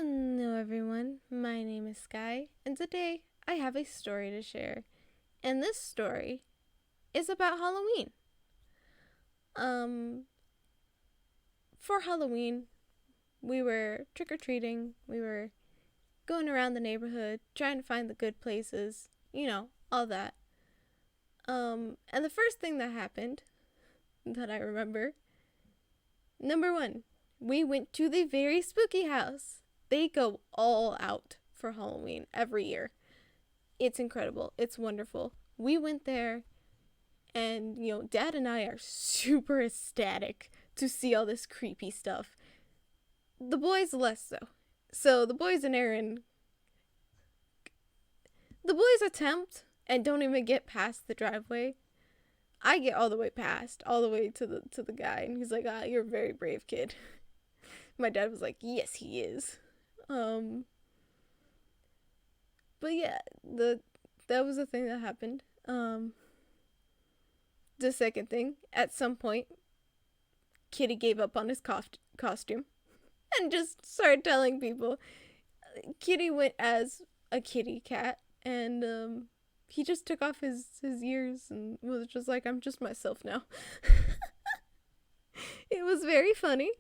Hello everyone, my name is Sky, and today I have a story to share. And this story is about Halloween. Um, for Halloween, we were trick-or-treating, we were going around the neighborhood, trying to find the good places, all that. And the first thing that happened, that I remember, number one, we went to the very spooky house. They go all out for Halloween every year. It's incredible. It's wonderful. We went there and, Dad and I are super ecstatic to see all this creepy stuff. The boys less so. So the boys and Aaron, the boys attempt and don't even get past the driveway. I get all the way past, all the way to the guy, and he's like, you're a very brave kid. My dad was like, yes, he is. But yeah, that was the thing that happened. The second thing, at some point, Kitty gave up on his costume and just started telling people. Kitty went as a kitty cat, and he just took off his ears and was just like, I'm just myself now. It was very funny.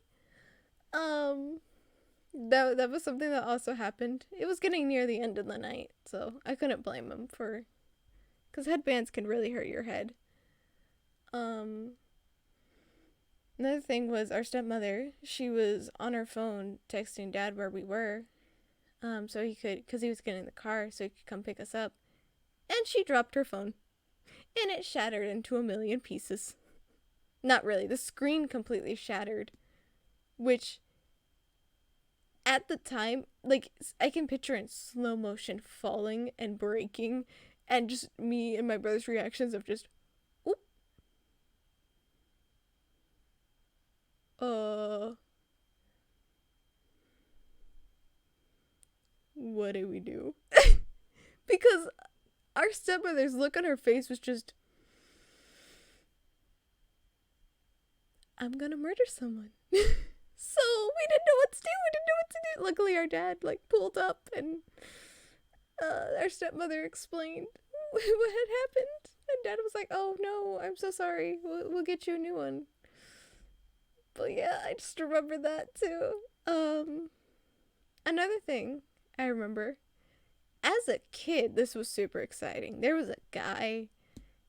That was something that also happened. It was getting near the end of the night, so I couldn't blame him because headbands can really hurt your head. Another thing was our stepmother. She was on her phone texting Dad where we were, so he could, because he was getting in the car, so he could come pick us up. And she dropped her phone, and it shattered into a million pieces. Not really. The screen completely shattered, which at the time, I can picture in slow motion falling and breaking, and just me and my brother's reactions of just, oop. What do we do? Because our stepmother's look on her face was just, I'm gonna murder someone. So we didn't know what to do. Luckily, our dad pulled up, and our stepmother explained what had happened. And Dad was like, "Oh no, I'm so sorry. We'll get you a new one." But yeah, I just remember that too. Another thing I remember, as a kid, this was super exciting. There was a guy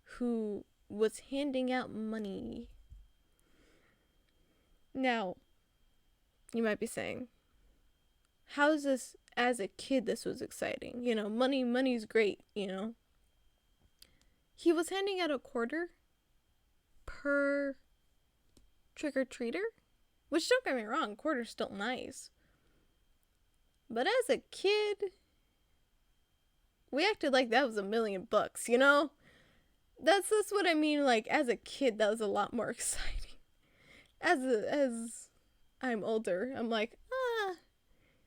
who was handing out money. Now, you might be saying, how is this, as a kid, this was exciting? Money's great, He was handing out a quarter per trick-or-treater, which, don't get me wrong, quarter's still nice. But as a kid, we acted like that was $1 million, That's what I mean, as a kid, that was a lot more exciting. As I'm older, I'm like,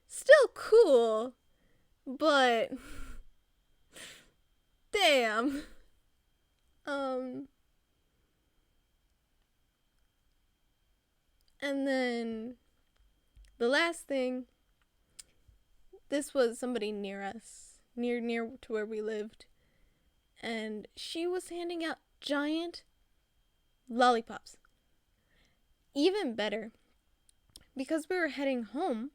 still cool, but damn. And then the last thing, this was somebody near us, near to where we lived, and she was handing out giant lollipops. Even better, because we were heading home,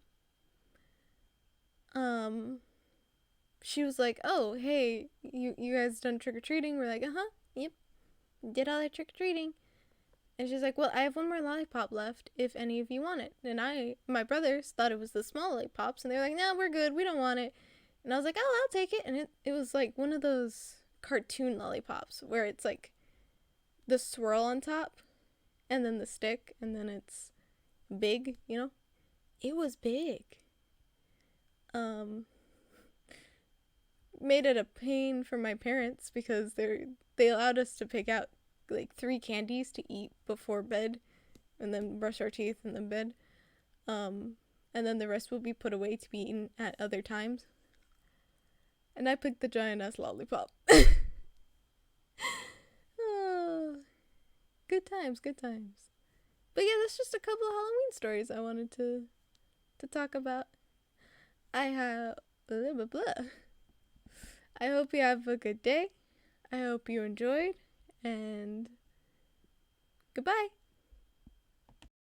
she was like, oh, hey, you guys done trick-or-treating? We're like, yep, did all that trick-or-treating. And she's like, well, I have one more lollipop left if any of you want it. And my brothers thought it was the small lollipops, and they were like, no, we're good, we don't want it. And I was like, oh, I'll take it. And it was one of those cartoon lollipops where it's the swirl on top, and then the stick, and then it's big, It was big. Made it a pain for my parents because they allowed us to pick out 3 candies to eat before bed, and then brush our teeth and then bed. And then the rest will be put away to be eaten at other times. And I picked the giant ass lollipop. Good times. But yeah, that's just a couple of Halloween stories I wanted to talk about. I have blah blah blah. I hope you have a good day. I hope you enjoyed, and goodbye.